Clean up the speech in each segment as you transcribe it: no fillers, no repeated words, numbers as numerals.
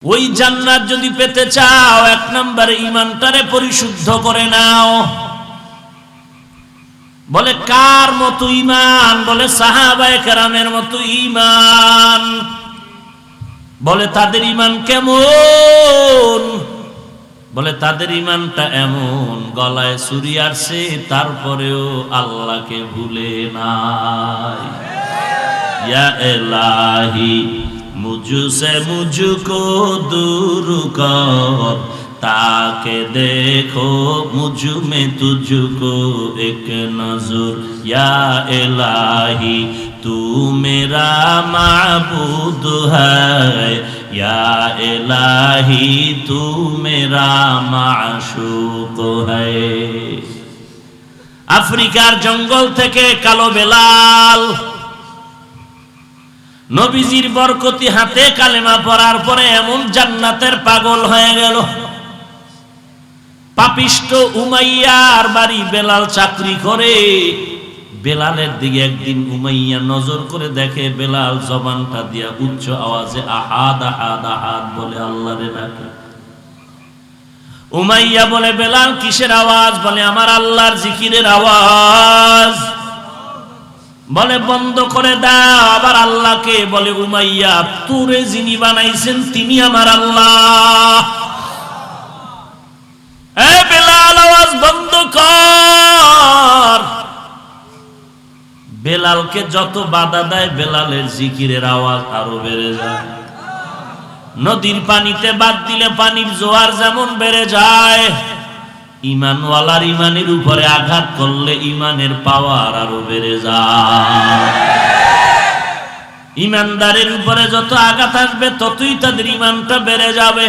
ওই জান্নাত যদি পেতে চাও, এক নম্বরে ঈমানটারে পরিশুদ্ধ করে নাও। বলে কার মতো ঈমান? বলে সাহাবায়ে কেরামের মতো ঈমান। বলে তাদের ঈমান কেমন? বলে তাদের ঈমানটা এমন, গলায় ছুরি আসছে তারপরেও আল্লাহকে ভুলে নাই। ইয়া ইলাহি मुझसे मुझको दूर कर, ताके देखो मुझ में तुझको एक नजर। या इलाही तू मेरा माबूद है, या इलाही तू मेरा माशूक है। আফ্রিকার জঙ্গল থেকে কালো বেলাল নবীজির বরকতি হাতে কালেমা পড়ার পরে এমন জান্নাতের পাগল হয়ে গেল। পাপিষ্ট উমাইয়ার বাড়ি বেলাল চাকরি করে। বেলালের দিকে একদিন উমাইয়া নজর করে দেখে বেলাল জবানটা দিয়া উচ্চ আওয়াজে আহাদ আহাদ আহাদ বলে আল্লাহরে ডাকে। উমাইয়া বলে বেলাল কিসের আওয়াজ? বলে আমার আল্লাহর জিকিরের আওয়াজ। বলে বন্ধ করে দাও। আবার আল্লাহকে বলে উমাইয়া তোরে যিনি বানাইছেন তিনি আমার আল্লাহ। এ বেলাল আওয়াজ বন্ধ কর। বেলালকে যত বাধা দেয় বেলালের জিকিরের আওয়াজ আরো বেড়ে যায়। নদীর পানিতে বাদ দিলে পানির জোয়ার যেমন বেড়ে যায়, ঈমানওয়ালার ঈমানের উপরে আঘাত করলে ঈমানের পাওয়ার আরো বেড়ে যায়। ঈমানদারের উপরে যত আঘাত আসবে ততই তাদের ঈমানটা বেড়ে যাবে।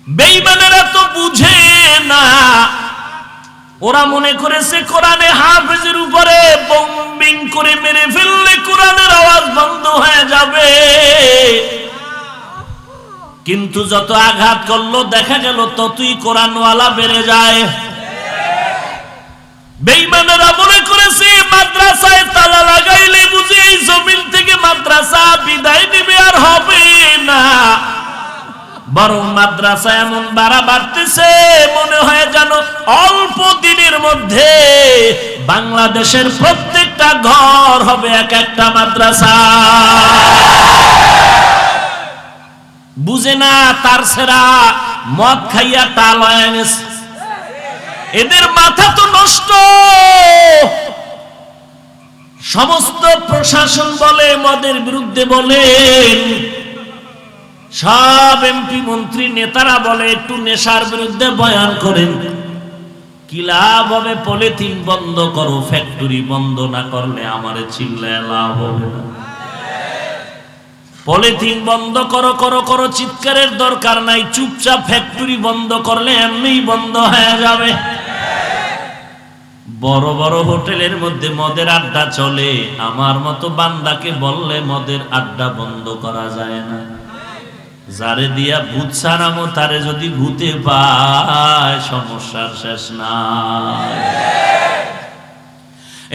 বেঈমানেরা তো বুঝে না। ওরা মনে করেছে কোরআনে হাফেজের উপরে বম্বিং করে মেরে ফেললে কোরআনের আওয়াজ বন্ধ হয়ে যাবে। কিন্তু যত আঘাত করলো দেখা গেল ততই কোরআনওয়ালা বেড়ে যায়। বেঈমানেরা মনে করেছে মাদ্রাসায় তালা লাগাইলে বুঝি এই জমিন থেকে মাদ্রাসা বিদায় নেবে আর হবে না। বরং মাদ্রাসা এমন বাড়তেছে মনে হয় যেন অল্প দিনের মধ্যে বাংলাদেশের প্রত্যেকটা ঘর হবে এক একটা মাদ্রাসা। বুঝে না তার সেরা মদ খাইয়া টাল হয়ে গেছে। এদের মাথা তো নষ্ট। সমস্ত প্রশাসন বলে মদের বিরুদ্ধে বলেন, সব এমপি মন্ত্রী নেতারা বলে একটু নেশার বিরুদ্ধে বয়ান করেন। কি লাভ হবে? পলিথিন বন্ধ করো, ফ্যাক্টরি বন্ধ না করলে আমারে চিল্লায় লাভ হবে না। পলিথিন বন্ধ করো করো করো, চিৎকারের দরকার নাই। চুপচাপ ফ্যাক্টরি বন্ধ করলে এমনিই বন্ধ হয়ে যাবে। বড় বড় হোটেলের মধ্যে মদের আড্ডা চলে। আমার মতো বান্দাকে বললে মদের আড্ডা বন্ধ করা যায় না। যারে দিয়া ভূত ছাড়ামো তারে যদি ভূতে পায় সমস্যার শেষ নাই।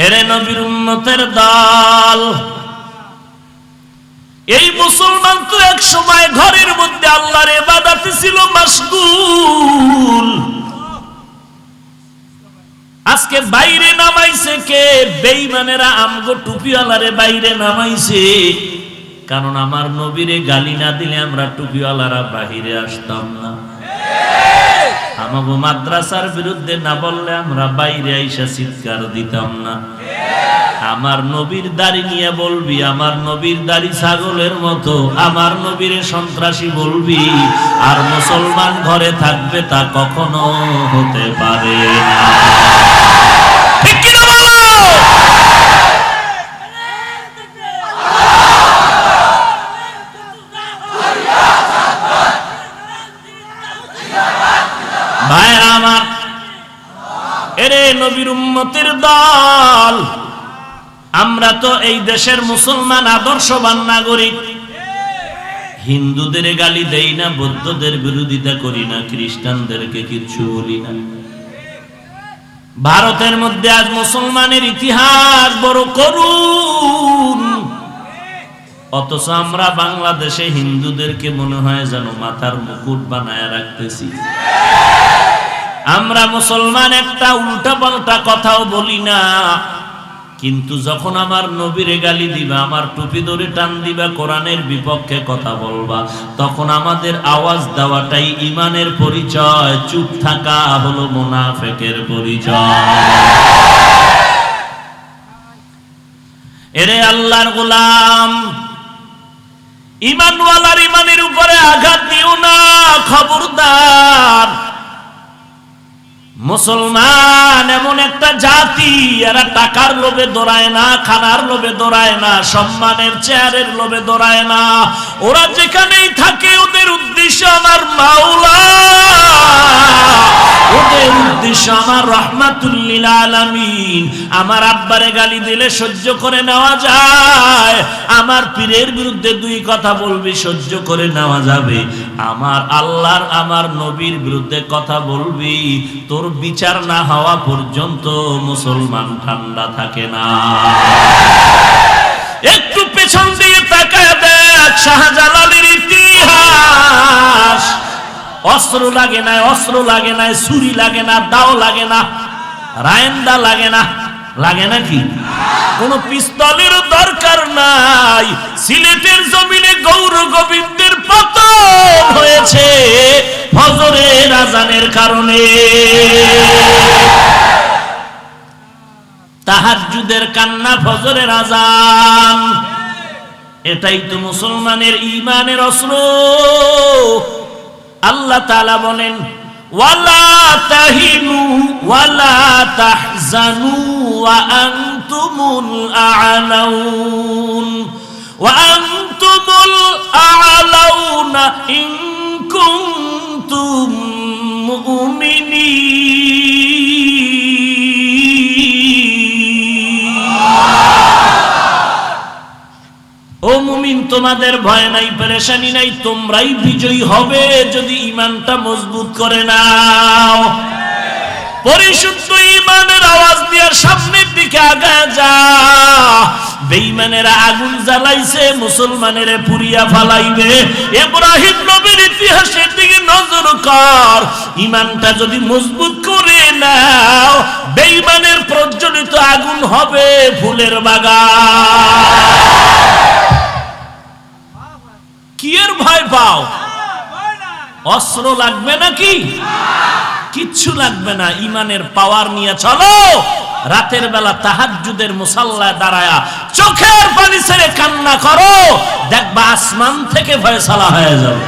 এরে নবীর উম্মতের দল, এই মুসলমান তো এক সময় ঘরের মধ্যে আল্লাহর ইবাদতে ছিল মাশগুল। আজকে বাইরে নামাইছে কে? বেঈমানেরা আমগো টুপিওয়ালারে বাইরে নামাইছে। কারণ আমার নবীরে গালি না দিলে আমরা টুপিওয়ালারা বাহিরে আসতাম না। আমাগো মাদ্রাসার বিরুদ্ধে না বললে আমরা বাইরে আইসা চিৎকার দিতাম না। আমার নবীর দাড়ি নিয়ে বলবি আমার নবীর দাড়ি ছাগলের মতো, আমার নবীরে সন্ত্রাসী বলবি, আর মুসলমান ঘরে থাকবে তা কখনো হতে পারে না। ঠিক কি না বলো? ভাইরা আমার, এরে নবীর উম্মতের দল, আমরা তো এই দেশের মুসলমান আদর্শবান নাগরিক। হিন্দুদের গালি দেই না, বৌদ্ধদের বিরোধিতা করি না, খ্রিস্টানদেরকে কিছু বলি না। ভারতের মধ্যে আজ মুসলমানের ইতিহাস বড় করুণ। অথচ আমরা বাংলাদেশে হিন্দুদেরকে মনে হয় যেন মাথার মুকুট বানায় রাখতেছি। আমরা মুসলমান একটা উল্টা পাল্টা কথাও বলি না, কিন্তু যখন আমার নবীরে গালি দিবা, আমার টুপি ধরে টান দিবা, কোরআনের বিপক্ষে কথা বলবা, তখন আমাদের আওয়াজ দেওয়াটাই ঈমানের পরিচয়, চুপ থাকা হলো মুনাফিকের পরিচয়। এরে আল্লাহর গোলাম, ঈমানওয়ালার ঈমানের উপরে আঘাত দিও না, খবরদার। মুসলমান এমন একটা জাতি, এরা টাকার লোভে দৌড়ায় না, খানার লোভে দৌড়ায় না, সম্মানের চেয়ারের লোভে দৌড়ায় না। ওরা যেখানেই থাকে ওদের উদ্দেশ্য আমার মাওলা, ওদের উদ্দেশ্য আমার রাহমাতুল লিল আলামিন। আমার আব্বারে গালি দিলে সহ্য করে নেওয়া যায়, আমার পীরের বিরুদ্ধে দুই কথা বলবি সহ্য করে নেওয়া যাবে, আমার আল্লাহর আমার নবীর বিরুদ্ধে কথা বলবি, তোর বিচার না হওয়া পর্যন্ত মুসলমান ঠান্ডা থাকে না। একটু পেছন দিয়ে তাকায় দেখ শাহজালালের ইতিহাস। অস্ত্র লাগে না, অস্ত্র লাগে না, ছুরি লাগে না, দাও লাগে না, রায়েন্দা লাগে না, লাগে নাকি? কোন পিস্তলের দরকার নাই। সিলেটের জমিনে গৌর গোবিন্দের পতন হয়েছে ফজরের আজানের কারণে। তাহাজ্জুদের কান্না, ফজরের আজান, এটাই তো মুসলমানের ঈমানের অস্ত্র। আল্লাহ তাআলা বলেন, ওয়ালা তাহিনু ওয়ালা তাহজানু ওয়া আনতুমুল আ'লাউন ওয়া আনতুমুল আ'লাউনা ইন কুনতুম ও মুমিন, তোমাদের ভয় নাই, পেরেশানি নাই, তোমরাই বিজয়ী হবে যদি ঈমানটা মজবুত করে নাও। পরিশুদ্ধ ঈমানের আওয়াজ দিয়ে সামনের দিকে আগায় যা। বেঈমানেরা আগুন জ্বালাইছে, মুসলমানের পুড়িয়া ফালাইবে। ইব্রাহিম নবীর ইতিহাসের দিকে নজর কর, ঈমানটা যদি মজবুত করে নাও, বেঈমানের প্রজ্বলিত আগুন হবে ফুলের বাগান। কি এর ভয় পাও? অস্ত্র লাগবে নাকি? কিচ্ছু লাগবে না, ঈমানের পাওয়ার নিয়ে চলো। রাতের বেলা তাহাজ্জুদের মুসাল্লায় দাঁড়ায়া চোখের পানি ছেড়ে কান্না করো, দেখবা আসমান থেকে ফয়সালা হয়ে যাবে।